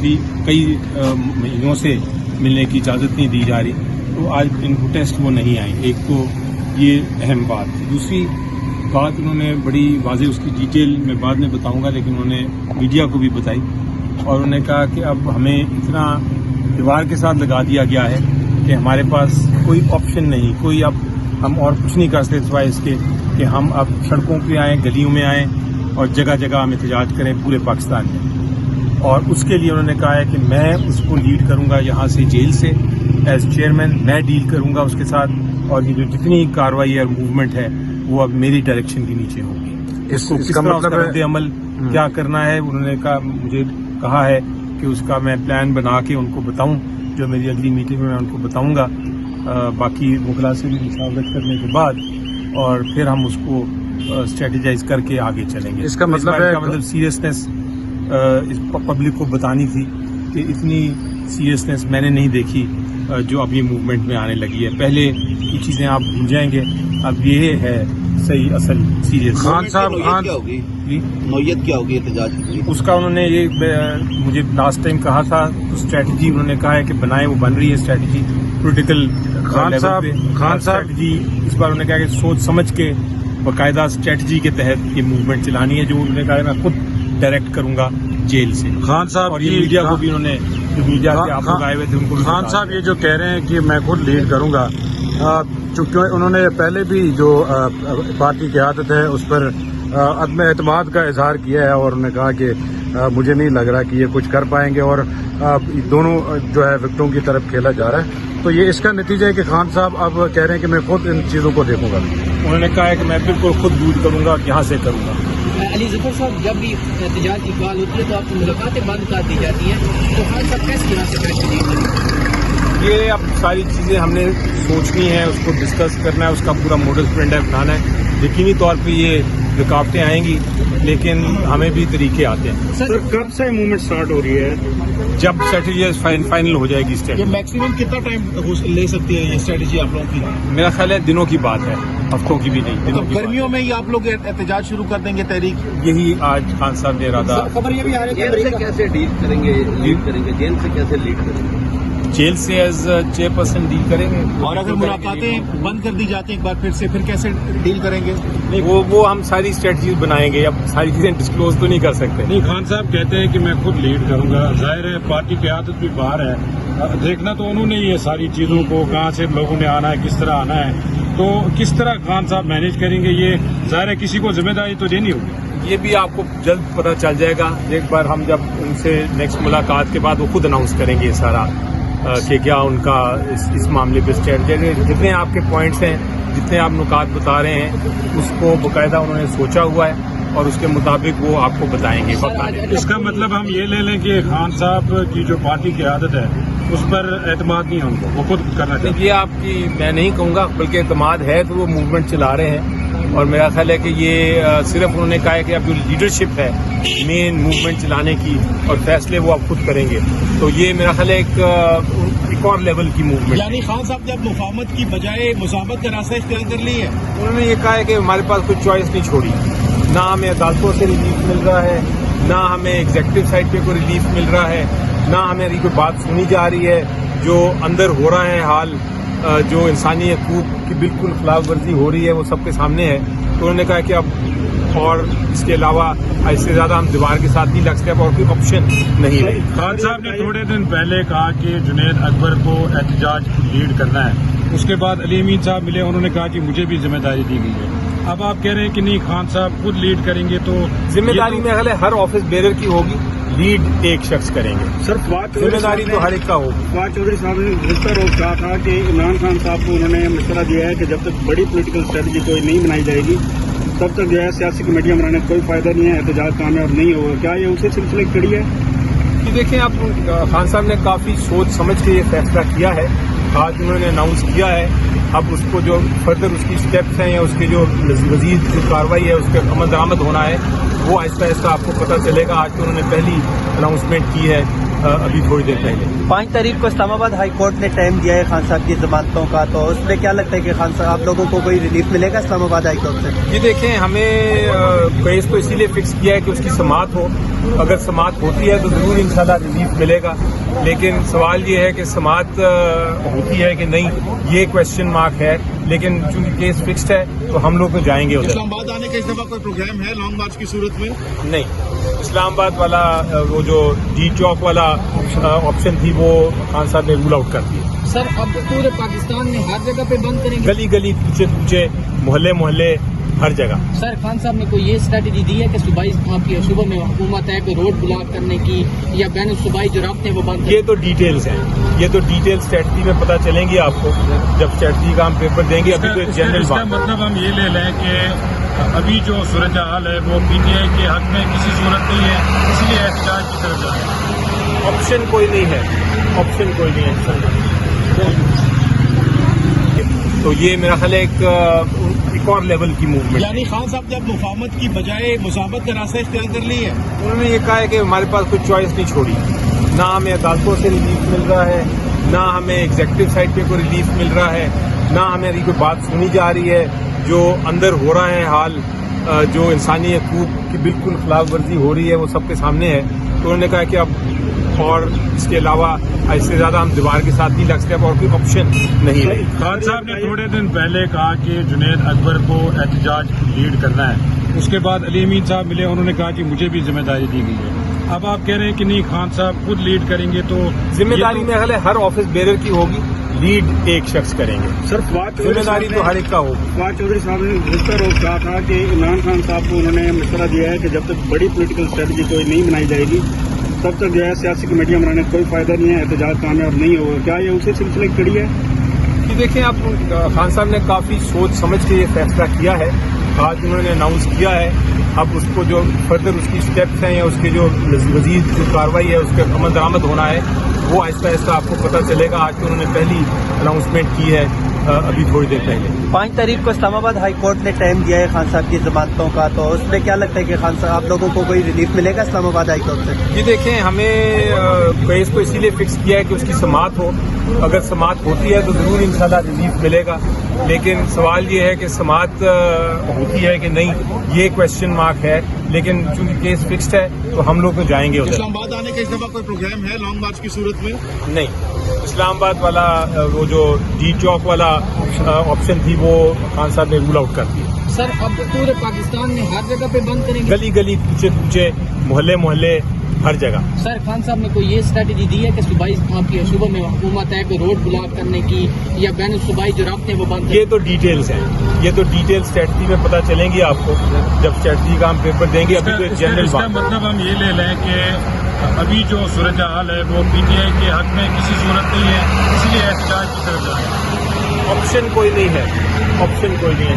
काफ़ी कई महीनों से मिलने की इजाज़त नहीं दी जा रही, तो आज इनको टेस्ट वो नहीं आई। एक तो ये अहम बात। दूसरी बात उन्होंने बड़ी वाज़ेह, उसकी डिटेल मैं बाद में बताऊंगा, लेकिन उन्होंने मीडिया को भी बताई और उन्होंने कहा कि अब हमें इतना दीवार के साथ लगा दिया गया है कि हमारे पास कोई ऑप्शन नहीं, कोई अब हम और कुछ नहीं कर सकते सिवाय इसके कि हम अब सड़कों पे आएँ, गलियों में आएँ और जगह जगह हम एहतजाज करें पूरे पाकिस्तान में। और उसके लिए उन्होंने कहा है कि मैं उसको लीड करूंगा यहाँ से जेल से, एज चेयरमैन मैं डील करूंगा उसके साथ, और ये जो जितनी कार्रवाई और मूवमेंट है वो अब मेरी डायरेक्शन के नीचे होगी। इसको किस तरह उसका रद्द अमल क्या करना है, उन्होंने कहा, मुझे कहा है कि उसका मैं प्लान बना के उनको बताऊं, जो मेरी अगली मीटिंग में मैं उनको बताऊंगा, बाकी वकला से भी मुशावरत करने के बाद, और फिर हम उसको स्ट्रेटेजाइज करके आगे चलेंगे। इसका मतलब सीरियसनेस इस पब्लिक को बतानी थी कि इतनी सीरियसनेस मैंने नहीं देखी जो अब ये मूवमेंट में आने लगी है। पहले की चीज़ें आप भूल जाएंगे, अब ये है सही असल सीरियस। खान साहब, नौयत क्या होगी एहतजाज की? उसका उन्होंने ये मुझे लास्ट टाइम कहा था, तो स्ट्रेटजी उन्होंने कहा है कि बनाए, वो बन रही है स्ट्रेटजी पोलिटिकल खान साहब जी। इस बार उन्होंने कहा कि सोच समझ के बाकायदा स्ट्रेटजी के तहत ये मूवमेंट चलानी है, जो उन्होंने कहा मैं खुद डायरेक्ट करूंगा जेल से। खान साहब और ये मीडिया को भी उन्होंने, जो मीडिया से आप लोग आए हुए थे उनको, खान साहब ये जो कह रहे हैं कि मैं खुद लीड करूंगा, चूंकि उन्होंने पहले भी जो पार्टी की आदत है उस पर अदम एतमाद का इजहार किया है, और उन्होंने कहा कि मुझे नहीं लग रहा कि ये कुछ कर पाएंगे, और दोनों जो है विकेटों की तरफ खेला जा रहा है। तो ये इसका नतीजा है कि खान साहब अब कह रहे हैं कि मैं खुद इन चीज़ों को देखूंगा। उन्होंने कहा है कि मैं बिल्कुल खुद डील करूंगा, यहाँ से करूंगा। अली ज़फ़र साहब, जब भी एहतजाज की कॉल होती है तो आपको मुलाकातें बंद कर दी जाती हैं, तो खान साहब कैसे यहाँ से करेंगे? ये अब सारी चीज़ें हमने सोचनी है, उसको डिस्कस करना है, उसका पूरा मॉडल ऑपरेंडी बनाना है। यकीनी तौर पे ये रुकावटें आएंगी, लेकिन हमें भी तरीके आते हैं। सर, कब से मूवमेंट स्टार्ट हो रही है? जब स्ट्रेटेजी फाइनल हो जाएगी स्ट्रेटेजी। मैक्सिमम कितना टाइम ले सकती है ये स्ट्रेटेजी आप लोगों की? मेरा ख्याल है दिनों की बात है, हफ्तों की भी नहीं, दिनों की। गर्मियों में ही आप लोग एहतजाज शुरू कर देंगे तहरीक? यही आज खान साहब ने इरादा। खबर ये भी आ रही है जेल से कैसे डील करेंगे, जेल से कैसे लीड करेंगे? जेल से एज चेयरपर्सन डील करेंगे। और अगर मुलाकातें बंद कर दी जाती हैं एक बार फिर कैसे डील करेंगे? नहीं, वो हम सारी स्ट्रेटजीज बनाएंगे, अब सारी चीजें डिस्क्लोज तो नहीं कर सकते। नहीं, खान साहब कहते हैं कि मैं खुद लीड करूंगा, जाहिर है पार्टी की आदत भी बाहर है, देखना तो उन्होंने ये सारी चीजों को, कहाँ से लोगों ने आना है, किस तरह आना है, तो किस तरह खान साहब मैनेज करेंगे, ये जाहिर है किसी को जिम्मेदारी तो देनी होगी। ये भी आपको जल्द पता चल जाएगा, एक बार हम जब उनसे नेक्स्ट मुलाकात के बाद वो खुद अनाउंस करेंगे सारा कि क्या उनका इस मामले पे स्ट्रेटजी। जितने आपके पॉइंट्स हैं, जितने आप नुकात बता रहे हैं, उसको बाकायदा उन्होंने सोचा हुआ है और उसके मुताबिक वो आपको बताएंगे। इसका मतलब हम ये ले लें कि खान साहब की जो पार्टी की आदत है उस पर एतमाद नहीं है उनको, वो खुद करना चाहिए। ये आपकी मैं नहीं कहूँगा, बल्कि एतमाद है तो वो मूवमेंट चला रहे हैं, और मेरा ख्याल है कि ये सिर्फ उन्होंने कहा है कि अब जो लीडरशिप है मेन मूवमेंट चलाने की और फैसले वो आप खुद करेंगे, तो ये मेरा ख्याल है एक और लेवल की मूवमेंट। यानी खान साहब ने अब मुफाहमत की बजाय मुसामत का रास्ता इख्तियार कर ली है। उन्होंने ये कहा है कि हमारे पास कोई चॉइस नहीं छोड़ी, ना हमें अदालतों से रिलीफ मिल रहा है, ना हमें एग्जीक्यूटिव साइड पे कोई रिलीफ मिल रहा है, ना हमें कोई बात सुनी जा रही है, जो अंदर हो रहा है हाल, जो इंसानी हकूक की बिल्कुल खिलाफ वर्जी हो रही है वो सबके सामने है। तो उन्होंने कहा कि अब और इसके अलावा इससे ज्यादा हम दीवार के साथ नहीं लग सकते, और कोई ऑप्शन नहीं है। खान साहब ने थोड़े दिन पहले कहा कि जुनैद अकबर को एहतजाज लीड करना है, उसके बाद अली अमीन साहब मिले, उन्होंने कहा कि मुझे भी जिम्मेदारी दी गई है। अब आप कह रहे हैं कि नहीं, खान साहब खुद लीड करेंगे, तो जिम्मेदारी में हर ऑफिस बेरर की होगी, लीड एक शख्स करेंगे। सर, जिम्मेदारी तो हर एक का होगी। फवाद चौधरी साहब ने गुज़श्ता रोज कहा था कि इमरान खान साहब को उन्होंने मशवरा दिया है कि जब तक बड़ी पॉलिटिकल स्ट्रेटजी कोई नहीं बनाई जाएगी तब तक जो है सियासी कमेटियां बनाने का कोई फायदा नहीं है, एहतजाज कामयाब नहीं होगा। क्या ये उसी सिलसिले की कड़ी है? कि देखें, आप खान साहब ने काफी सोच समझ के ये फैसला किया है, आज उन्होंने अनाउंस किया है। अब उसको जो फर्दर उसकी स्टेप्स हैं या उसके जो मज़ीद जो कार्रवाई है उसके अमल दरामद होना है, वो आहिस्ता आहिस्ता आपको पता चलेगा। आज तो उन्होंने पहली अनाउंसमेंट की है अभी थोड़ी देर पहले। 5 तारीख को इस्लाम आबाद हाई कोर्ट ने टाइम दिया है खान साहब की जमानतों का, तो उसमें क्या लगता है कि खान साहब आप लोगों को कोई रिलीफ मिलेगा इस्लाम आबाद हाई कोर्ट से? ये देखें, हमें केस तो इसीलिए फिक्स किया है कि उसकी समाअत हो। अगर समाअत होती है तो ज़रूर इंशाल्लाह रिलीफ मिलेगा, लेकिन सवाल ये है कि समाअत होती है कि नहीं, ये क्वेश्चन मार्क है। लेकिन चूंकि केस फिक्स्ड है तो हम लोग तो जाएंगे उधर। इस्लामाबाद आने का इस दफा कोई प्रोग्राम है लॉन्ग मार्च की सूरत में? नहीं, इस्लामाबाद वाला वो जो डी चौक वाला ऑप्शन थी वो खान साहब ने रूल आउट कर दिया। सर अब पूरे पाकिस्तान में हर जगह पे बंद करेंगे? गली गली, पूछे पूछे, मोहल्ले मोहल्ले, हर जगह। सर खान साहब ने कोई ये स्ट्रेटजी दी है कि सुबह में हुकूमत है कि रोड ब्लॉक करने की या बैन सूबाई जो रास्ते हैं वो बंद? ये तो डिटेल्स हैं, ये तो डिटेल स्ट्रेटजी में पता चलेंगी आपको जब स्ट्रेटजी का हम पेपर देंगे। अभी तो जनरल इसका बात। मतलब हम ये ले लें कि अभी जो सूरत हाल है वो पीटीआई के हक में किसी सूरत नहीं है, इसलिए एहतजाज की तरफ जाए। ऑप्शन कोई नहीं है, ऑप्शन कोई नहीं है। तो ये मेरा ख्याल है एक और लेवल की मूवमेंट। यानी खान साहब ने अब मुफाहमत की बजाय मुसाबत का रास्ता इख्तियार कर ली है। उन्होंने ये कहा है कि हमारे पास कोई चॉइस नहीं छोड़ी, ना हमें अदालतों से रिलीफ मिल रहा है, ना हमें एग्जेक्टिव साइड पे कोई रिलीफ मिल रहा है, ना हमें कोई बात सुनी जा रही है। जो अंदर हो रहा है हाल, जो इंसानी हकूक की बिल्कुल खिलाफ वर्जी हो रही है, वो सबके सामने है। तो उन्होंने कहा कि अब और इसके अलावा इससे ज्यादा हम दीवार के साथ नहीं लग सकते, अब और कोई ऑप्शन नहीं है। खान साहब ने थोड़े दिन पहले कहा कि जुनैद अकबर को एहतजाज लीड करना है, उसके बाद अली अमीन साहब मिले, उन्होंने कहा कि मुझे भी जिम्मेदारी दी गई है। अब आप कह रहे हैं कि नहीं, खान साहब खुद लीड करेंगे, तो जिम्मेदारी में ख्याल है हर ऑफिस बेरर की होगी, लीड एक शख्स करेंगे। सर जिम्मेदारी तो हर एक का होगी। फवाद चौधरी साहब ने गुज़श्ता रोज कहा था कि इमरान खान साहब को उन्होंने मशवरा दिया है कि जब तक बड़ी पॉलिटिकल स्ट्रेटजी कोई नहीं बनाई जाएगी तब तक जो है सियासी कमेटियां बनाने का कोई फायदा नहीं है, एहतजाज कामयाब नहीं होगा। क्या ये उसी सिलसिले की कड़ी है? कि देखें आप, खान साहब ने काफी सोच समझ के ये फैसला किया है, आज उन्होंने अनाउंस किया है। अब उसको जो फर्दर उसकी स्टेप्स हैं या उसके जो मजीद जो कार्रवाई है उसके अमल दरामद होना है वो आहिस्ता आहिस्ता आपको पता चलेगा। आज तो उन्होंने पहली अनाउंसमेंट की है अभी थोड़ी देर पहले। 5 तारीख को इस्लाम आबाद हाई कोर्ट ने टाइम दिया है खान साहब की जमानतों का, तो उसमें क्या लगता है कि खान साहब आप लोगों को कोई रिलीफ मिलेगा इस्लाम आबाद हाई कोर्ट से? ये देखें, हमें केस तो इसीलिए फिक्स किया है कि उसकी समाअत हो। अगर समाअत होती है तो जरूर इंशाल्लाह रिलीफ मिलेगा, लेकिन सवाल ये है कि समाअत होती है कि नहीं, ये क्वेश्चन मार्क है। लेकिन चूंकि केस फिक्स्ड है तो हम लोग तो जाएंगे उधर। इस्लामाबाद आने का इस दफा कोई प्रोग्राम है लॉन्ग मार्च की सूरत में? नहीं, इस्लामाबाद वाला वो जो डी चौक वाला ऑप्शन थी वो खान साहब ने रूल आउट कर दिया। सर अब पूरे पाकिस्तान में हर जगह पे बंद करेंगे? गली गली, पूछे पूछे, मोहल्ले मोहल्ले, हर जगह। सर खान साहब ने कोई ये स्ट्रेटजी दी है कि सुबह में हुकूमत है कि रोड ब्लॉक करने की या बैन सूबाई जो रास्ते हैं वो बंद? ये तो डिटेल्स हैं, ये तो डिटेल स्ट्रेटजी में पता चलेंगी आपको जब स्ट्रेटजी का हम पेपर देंगे। अभी तो जनरल इसका बात। मतलब हम ये ले लें कि अभी जो सूरत हाल है वो पीटीआई के हक में किसी सूरत नहीं है, इसलिए एहतजाज की तरफ जाए। ऑप्शन कोई नहीं है, ऑप्शन कोई नहीं है।